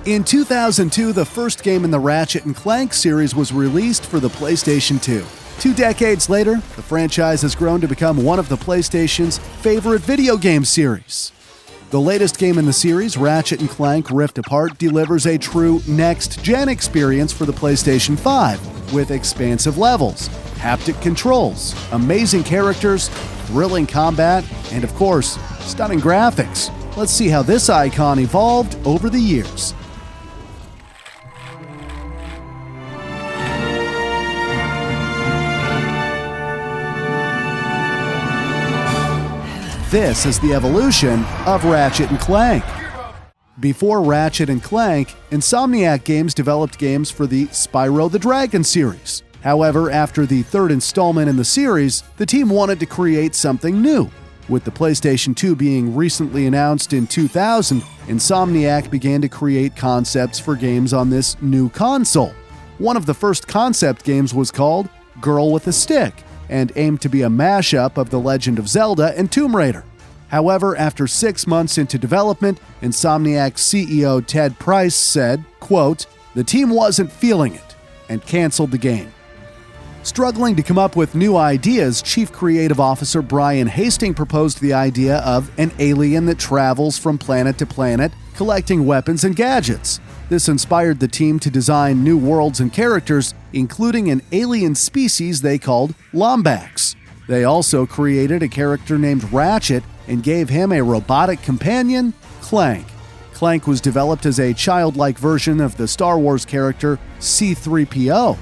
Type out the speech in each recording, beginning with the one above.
In 2002, the first game in the Ratchet & Clank series was released for the PlayStation 2. 2 decades later, the franchise has grown to become one of the PlayStation's favorite video game series. The latest game in the series, Ratchet & Clank Rift Apart, delivers a true next-gen experience for the PlayStation 5, with expansive levels, haptic controls, amazing characters, thrilling combat, and of course, stunning graphics. Let's see how this icon evolved over the years. This is the evolution of Ratchet & Clank. Before Ratchet & Clank, Insomniac Games developed games for the Spyro the Dragon series. However, after the third installment in the series, the team wanted to create something new. With the PlayStation 2 being recently announced in 2000, Insomniac began to create concepts for games on this new console. One of the first concept games was called Girl with a Stick, and aimed to be a mashup of The Legend of Zelda and Tomb Raider. However, after 6 months into development, Insomniac CEO Ted Price said, quote, "The team wasn't feeling it," and canceled the game. Struggling to come up with new ideas, Chief Creative Officer Brian Hastings proposed the idea of an alien that travels from planet to planet, collecting weapons and gadgets. This inspired the team to design new worlds and characters, including an alien species they called Lombax. They also created a character named Ratchet and gave him a robotic companion, Clank. Clank was developed as a childlike version of the Star Wars character C-3PO.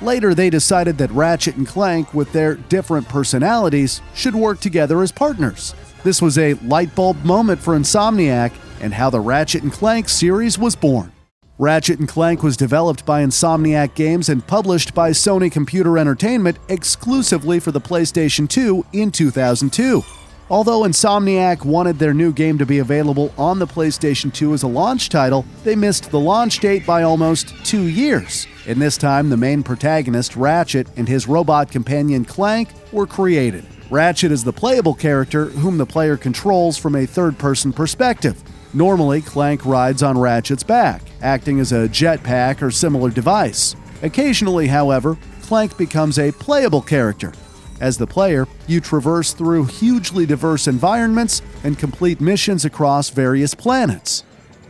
Later, they decided that Ratchet and Clank, with their different personalities, should work together as partners. This was a light bulb moment for Insomniac and how the Ratchet & Clank series was born. Ratchet & Clank was developed by Insomniac Games and published by Sony Computer Entertainment exclusively for the PlayStation 2 in 2002. Although Insomniac wanted their new game to be available on the PlayStation 2 as a launch title, they missed the launch date by almost 2 years. In this time, the main protagonist, Ratchet, and his robot companion Clank were created. Ratchet is the playable character whom the player controls from a third-person perspective. Normally, Clank rides on Ratchet's back, acting as a jetpack or similar device. Occasionally, however, Clank becomes a playable character. As the player, you traverse through hugely diverse environments and complete missions across various planets.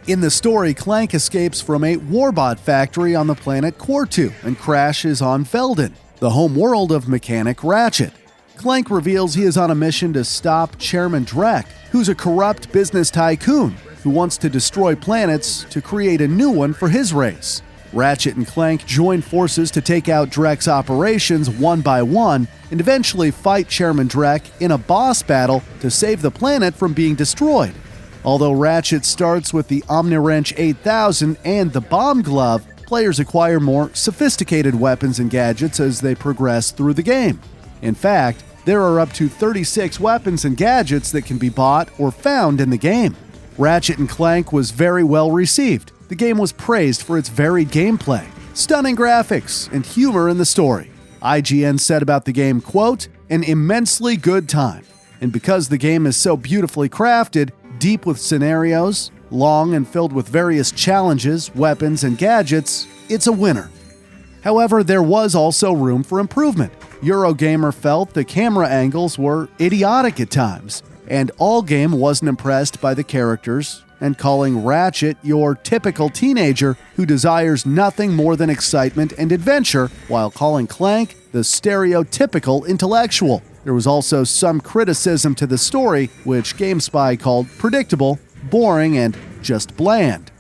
In the story, Clank escapes from a warbot factory on the planet Quartu and crashes on Feldon, the home world of mechanic Ratchet. Clank reveals he is on a mission to stop Chairman Drek, who's a corrupt business tycoon who wants to destroy planets to create a new one for his race. Ratchet and Clank join forces to take out Drek's operations one by one and eventually fight Chairman Drek in a boss battle to save the planet from being destroyed. Although Ratchet starts with the Omniwrench 8000 and the Bomb Glove, players acquire more sophisticated weapons and gadgets as they progress through the game. In fact, there are up to 36 weapons and gadgets that can be bought or found in the game. Ratchet & Clank was very well received. The game was praised for its varied gameplay, stunning graphics, and humor in the story. IGN said about the game, quote, "An immensely good time. And because the game is so beautifully crafted, deep with scenarios, long and filled with various challenges, weapons, and gadgets, it's a winner." However, there was also room for improvement. Eurogamer felt the camera angles were idiotic at times, and Allgame wasn't impressed by the characters, and calling Ratchet your typical teenager who desires nothing more than excitement and adventure, while calling Clank the stereotypical intellectual. There was also some criticism to the story, which GameSpy called predictable, boring, and just bland.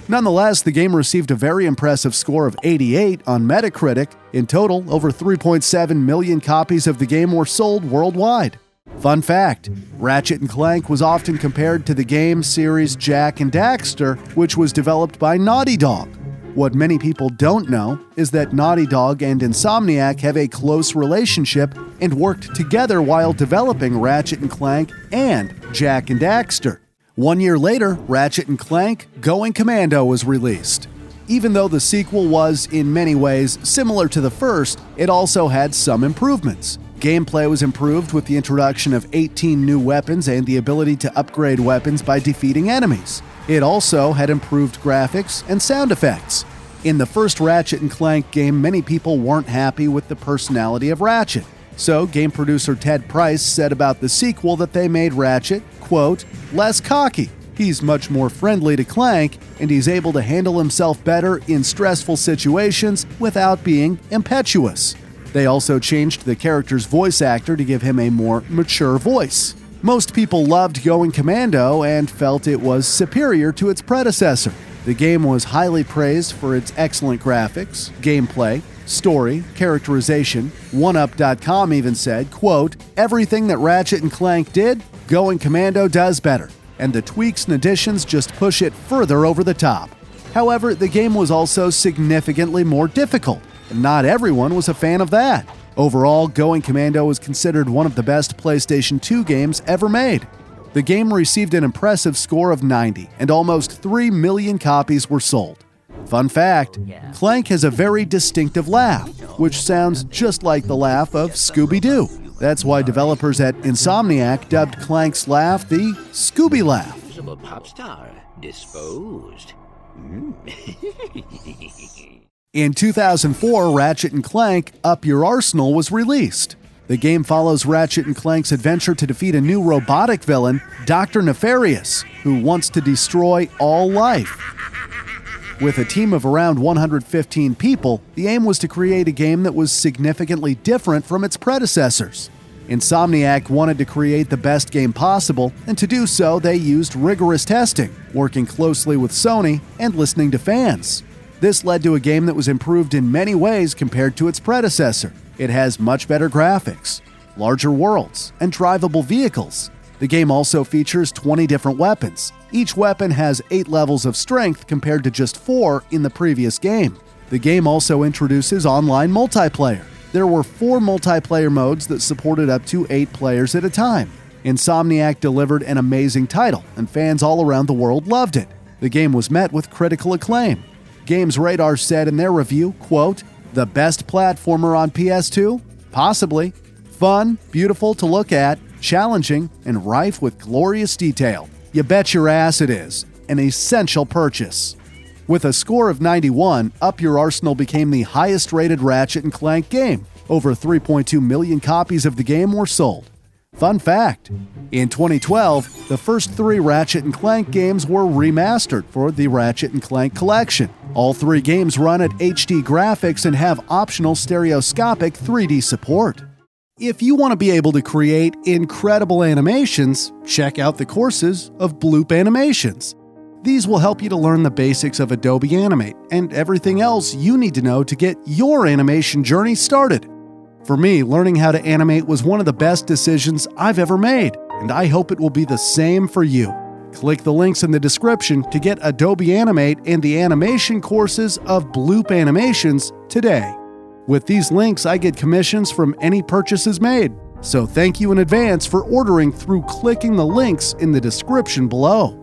Nonetheless, the game received a very impressive score of 88 on Metacritic. In total, over 3.7 million copies of the game were sold worldwide. Fun fact, Ratchet & Clank was often compared to the game series Jak and Daxter, which was developed by Naughty Dog. What many people don't know is that Naughty Dog and Insomniac have a close relationship and worked together while developing Ratchet & Clank and Jak and Daxter. 1 year later, Ratchet & Clank Going Commando was released. Even though the sequel was, in many ways, similar to the first, it also had some improvements. Gameplay was improved with the introduction of 18 new weapons and the ability to upgrade weapons by defeating enemies. It also had improved graphics and sound effects. In the first Ratchet & Clank game, many people weren't happy with the personality of Ratchet. So, game producer Ted Price said about the sequel that they made Ratchet, quote, less cocky. He's much more friendly to Clank, and he's able to handle himself better in stressful situations without being impetuous. They also changed the character's voice actor to give him a more mature voice. Most people loved Going Commando and felt it was superior to its predecessor. The game was highly praised for its excellent graphics, gameplay, story, characterization. OneUp.com even said, quote, everything that Ratchet & Clank did, Going Commando does better, and the tweaks and additions just push it further over the top. However, the game was also significantly more difficult, and not everyone was a fan of that. Overall, Going Commando was considered one of the best PlayStation 2 games ever made. The game received an impressive score of 90, and almost 3 million copies were sold. Fun fact, Clank has a very distinctive laugh, which sounds just like the laugh of Scooby-Doo. That's why developers at Insomniac dubbed Clank's laugh the Scooby Laugh. Of a pop star disposed. In 2004, Ratchet & Clank Up Your Arsenal was released. The game follows Ratchet & Clank's adventure to defeat a new robotic villain, Dr. Nefarious, who wants to destroy all life. With a team of around 115 people, the aim was to create a game that was significantly different from its predecessors. Insomniac wanted to create the best game possible, and to do so, they used rigorous testing, working closely with Sony and listening to fans. This led to a game that was improved in many ways compared to its predecessor. It has much better graphics, larger worlds, and drivable vehicles. The game also features 20 different weapons. Each weapon has 8 levels of strength compared to just 4 in the previous game. The game also introduces online multiplayer. There were 4 multiplayer modes that supported up to 8 players at a time. Insomniac delivered an amazing title, and fans all around the world loved it. The game was met with critical acclaim. Games Radar said in their review, quote, the best platformer on PS2? Possibly. Fun, beautiful to look at, challenging, and rife with glorious detail. You bet your ass it is. An essential purchase. With a score of 91, Up Your Arsenal became the highest-rated Ratchet & Clank game. Over 3.2 million copies of the game were sold. Fun fact, in 2012, the first 3 Ratchet & Clank games were remastered for the Ratchet & Clank collection. All 3 games run at HD graphics and have optional stereoscopic 3D support. If you want to be able to create incredible animations, check out the courses of Bloop Animations. These will help you to learn the basics of Adobe Animate and everything else you need to know to get your animation journey started. For me, learning how to animate was one of the best decisions I've ever made, and I hope it will be the same for you. Click the links in the description to get Adobe Animate and the animation courses of Bloop Animations today. With these links, I get commissions from any purchases made, so thank you in advance for ordering through clicking the links in the description below.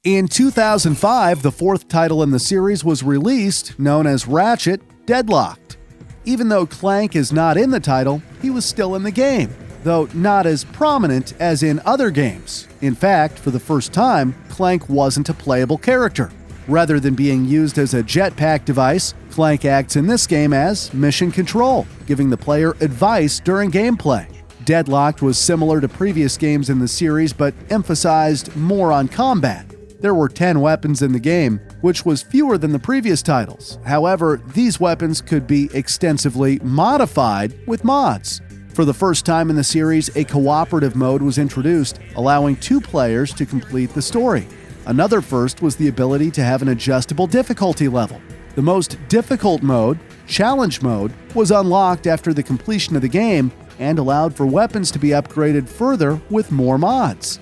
In 2005, the 4th title in the series was released, known as Ratchet Deadlocked. Even though Clank is not in the title, he was still in the game, though not as prominent as in other games. In fact, for the first time, Clank wasn't a playable character. Rather than being used as a jetpack device, Clank acts in this game as mission control, giving the player advice during gameplay. Deadlocked was similar to previous games in the series, but emphasized more on combat. There were 10 weapons in the game, which was fewer than the previous titles. However, these weapons could be extensively modified with mods. For the first time in the series, a cooperative mode was introduced, allowing 2 players to complete the story. Another first was the ability to have an adjustable difficulty level. The most difficult mode, Challenge Mode, was unlocked after the completion of the game and allowed for weapons to be upgraded further with more mods.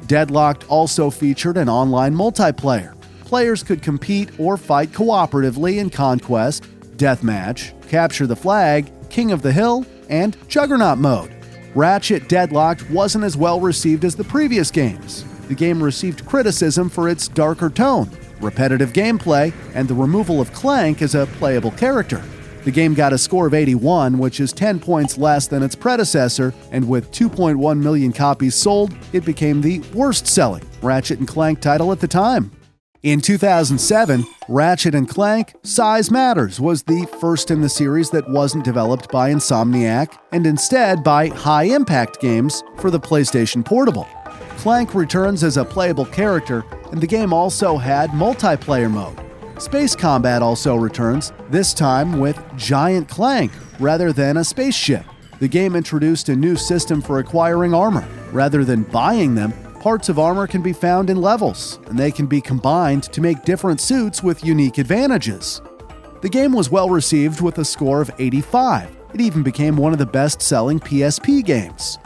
Deadlocked also featured an online multiplayer. Players could compete or fight cooperatively in Conquest, Deathmatch, Capture the Flag, King of the Hill, and Juggernaut mode. Ratchet Deadlocked wasn't as well received as the previous games. The game received criticism for its darker tone, repetitive gameplay, and the removal of Clank as a playable character. The game got a score of 81, which is 10 points less than its predecessor, and with 2.1 million copies sold, it became the worst-selling Ratchet & Clank title at the time. In 2007, Ratchet & Clank Size Matters was the first in the series that wasn't developed by Insomniac, and instead by High Impact Games for the PlayStation Portable. Clank returns as a playable character, and the game also had multiplayer mode. Space combat also returns, this time with Giant Clank rather than a spaceship. The game introduced a new system for acquiring armor. Rather than buying them, parts of armor can be found in levels, and they can be combined to make different suits with unique advantages. The game was well received with a score of 85. It even became one of the best-selling PSP games.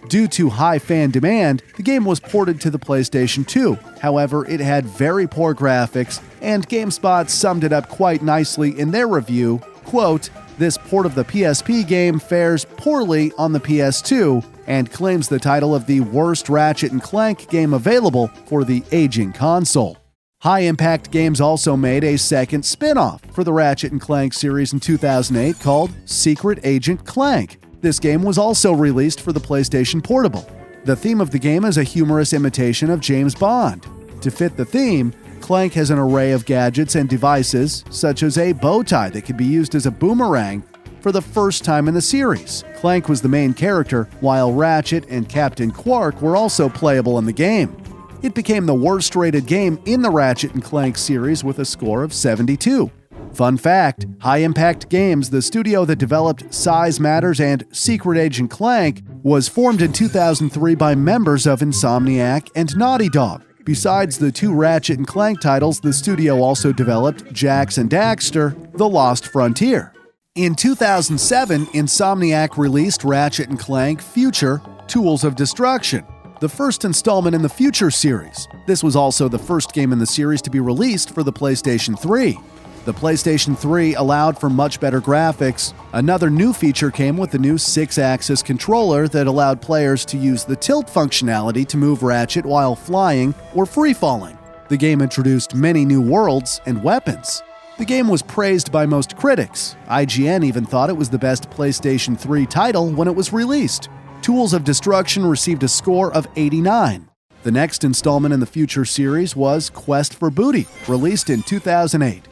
Due to high fan demand, the game was ported to the PlayStation 2. However, it had very poor graphics, and GameSpot summed it up quite nicely in their review, quote, "This port of the PSP game fares poorly on the PS2, and claims the title of the worst Ratchet & Clank game available for the aging console." High Impact Games also made a second spin-off for the Ratchet & Clank series in 2008 called Secret Agent Clank. This game was also released for the PlayStation Portable. The theme of the game is a humorous imitation of James Bond. To fit the theme, Clank has an array of gadgets and devices, such as a bow tie that can be used as a boomerang for the first time in the series. Clank was the main character, while Ratchet and Captain Quark were also playable in the game. It became the worst-rated game in the Ratchet & Clank series with a score of 72. Fun fact, High Impact Games, the studio that developed Size Matters and Secret Agent Clank, was formed in 2003 by members of Insomniac and Naughty Dog. Besides the two Ratchet & Clank titles, the studio also developed UniversJakAndDaxter: The Lost Frontier. In 2007, Insomniac released Ratchet & Clank Future: Tools of Destruction, the first installment in the Future series. This was also the first game in the series to be released for the PlayStation 3. The PlayStation 3 allowed for much better graphics. Another new feature came with the new 6-axis controller that allowed players to use the tilt functionality to move Ratchet while flying or free-falling. The game introduced many new worlds and weapons. The game was praised by most critics. IGN even thought it was the best PlayStation 3 title when it was released. Tools of Destruction received a score of 89. The next installment in the Future series was Quest for Booty, released in 2008.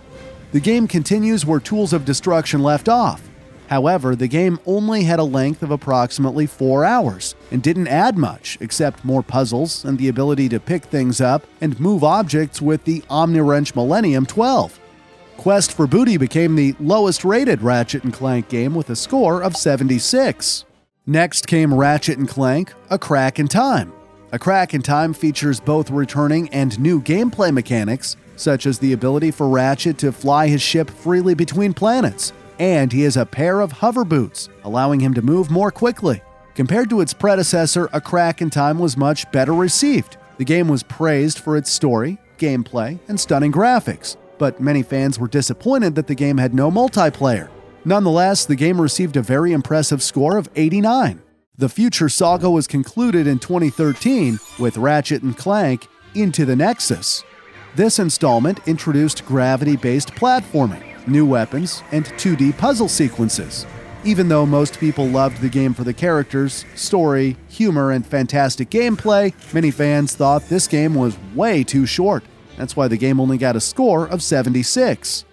The game continues where Tools of Destruction left off. However, the game only had a length of approximately 4 hours and didn't add much except more puzzles and the ability to pick things up and move objects with the Omniwrench Millennium 12. Quest for Booty became the lowest-rated Ratchet & Clank game with a score of 76. Next came Ratchet & Clank: A Crack in Time. A Crack in Time features both returning and new gameplay mechanics, such as the ability for Ratchet to fly his ship freely between planets, and he has a pair of hover boots, allowing him to move more quickly. Compared to its predecessor, A Crack in Time was much better received. The game was praised for its story, gameplay, and stunning graphics, but many fans were disappointed that the game had no multiplayer. Nonetheless, the game received a very impressive score of 89. The Future saga was concluded in 2013 with Ratchet & Clank Into the Nexus. This installment introduced gravity-based platforming, new weapons, and 2D puzzle sequences. Even though most people loved the game for the characters, story, humor, and fantastic gameplay, many fans thought this game was way too short. That's why the game only got a score of 76.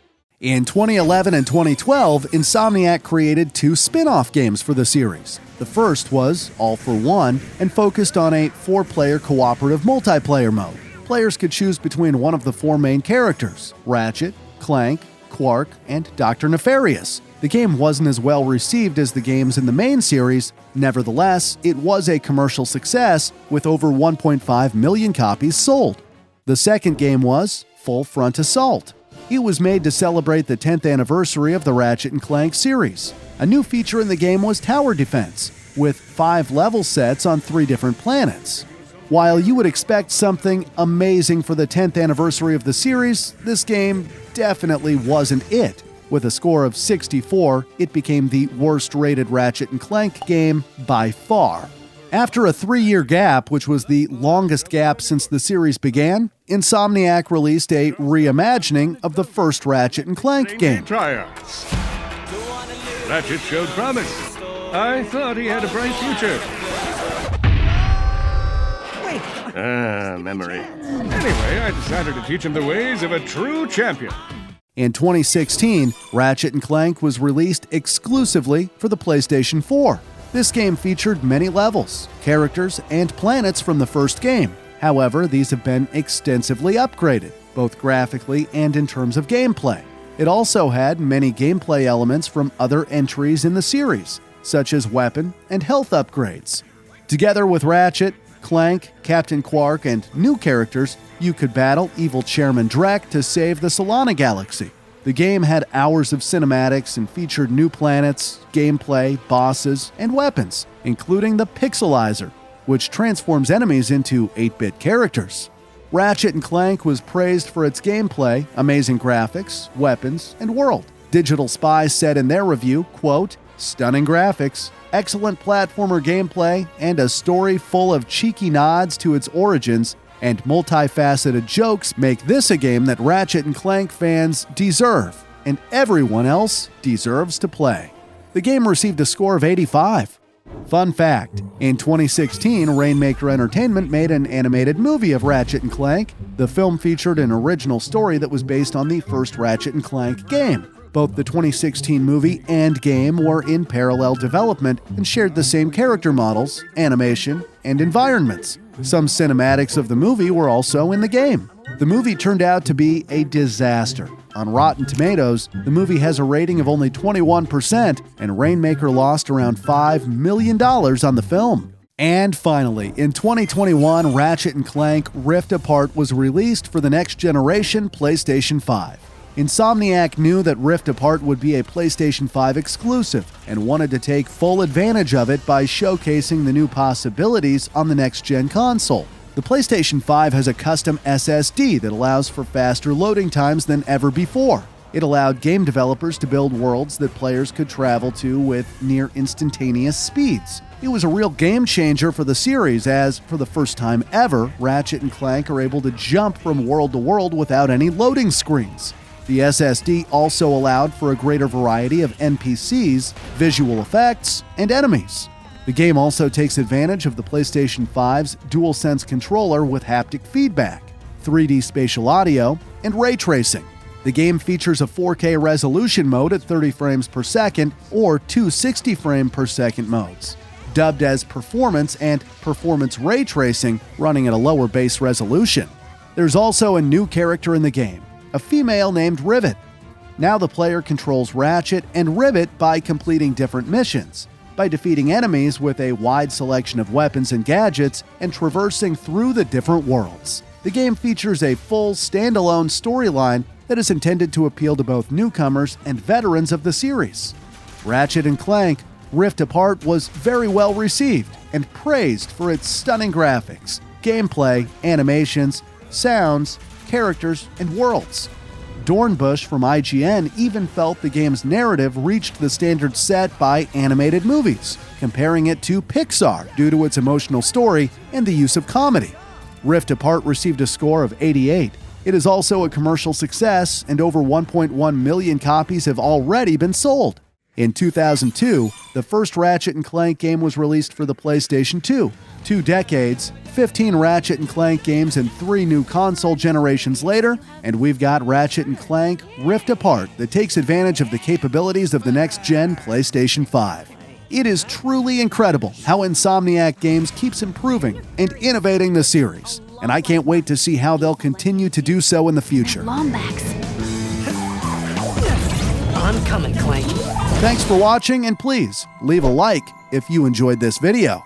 In 2011 and 2012, Insomniac created 2 spin-off games for the series. The first was All for One and focused on a 4-player cooperative multiplayer mode. Players could choose between one of the 4 main characters, Ratchet, Clank, Quark, and Dr. Nefarious. The game wasn't as well received as the games in the main series. Nevertheless, it was a commercial success with over 1.5 million copies sold. The second game was Full Front Assault. It was made to celebrate the 10th anniversary of the Ratchet & Clank series. A new feature in the game was tower defense, with 5 level sets on 3 different planets. While you would expect something amazing for the 10th anniversary of the series, this game definitely wasn't it. With a score of 64, it became the worst-rated Ratchet & Clank game by far. After a 3-year gap, which was the longest gap since the series began, Insomniac released a reimagining of the first Ratchet & Clank game. Ratchet showed promise. I thought he had a bright future. Memory. Anyway, I decided to teach him the ways of a true champion. In 2016, Ratchet & Clank was released exclusively for the PlayStation 4. This game featured many levels, characters, and planets from the first game. However, these have been extensively upgraded, both graphically and in terms of gameplay. It also had many gameplay elements from other entries in the series, such as weapon and health upgrades. Together with Ratchet, Clank, Captain Quark, and new characters, you could battle evil Chairman Drek to save the Solana Galaxy. The game had hours of cinematics and featured new planets, gameplay, bosses, and weapons, including the Pixelizer, which transforms enemies into 8-bit characters. Ratchet & Clank was praised for its gameplay, amazing graphics, weapons, and world. Digital Spy said in their review, quote, "Stunning graphics, excellent platformer gameplay, and a story full of cheeky nods to its origins and multifaceted jokes make this a game that Ratchet & Clank fans deserve, and everyone else deserves to play." The game received a score of 85. Fun fact, in 2016, Rainmaker Entertainment made an animated movie of Ratchet & Clank. The film featured an original story that was based on the first Ratchet & Clank game. Both the 2016 movie and game were in parallel development and shared the same character models, animation, and environments. Some cinematics of the movie were also in the game. The movie turned out to be a disaster. On Rotten Tomatoes, the movie has a rating of only 21%, and Rainmaker lost around $5 million on the film. And finally, in 2021, Ratchet & Clank Rift Apart was released for the next generation PlayStation 5. Insomniac knew that Rift Apart would be a PlayStation 5 exclusive and wanted to take full advantage of it by showcasing the new possibilities on the next-gen console. The PlayStation 5 has a custom SSD that allows for faster loading times than ever before. It allowed game developers to build worlds that players could travel to with near instantaneous speeds. It was a real game changer for the series as, for the first time ever, Ratchet & Clank are able to jump from world to world without any loading screens. The SSD also allowed for a greater variety of NPCs, visual effects, and enemies. The game also takes advantage of the PlayStation 5's DualSense controller with haptic feedback, 3D spatial audio, and ray tracing. The game features a 4K resolution mode at 30 frames per second or two 60 frame per second modes, dubbed as Performance and Performance Ray Tracing, running at a lower base resolution. There's also a new character in the game, a female named Rivet. Now the player controls Ratchet and Rivet by completing different missions, by defeating enemies with a wide selection of weapons and gadgets, and traversing through the different worlds. The game features a full, standalone storyline that is intended to appeal to both newcomers and veterans of the series. Ratchet & Clank Rift Apart was very well received and praised for its stunning graphics, gameplay, animations, sounds, characters, and worlds. Dornbush from IGN even felt the game's narrative reached the standard set by animated movies, comparing it to Pixar due to its emotional story and the use of comedy. Rift Apart received a score of 88. It is also a commercial success, and over 1.1 million copies have already been sold. In 2002, the first Ratchet & Clank game was released for the PlayStation 2. 2 decades, 15 Ratchet & Clank games, and 3 new console generations later, and we've got Ratchet & Clank Rift Apart that takes advantage of the capabilities of the next-gen PlayStation 5. It is truly incredible how Insomniac Games keeps improving and innovating the series, and I can't wait to see how they'll continue to do so in the future. Lombax. I'm coming, Clank. Thanks for watching, and please leave a like if you enjoyed this video.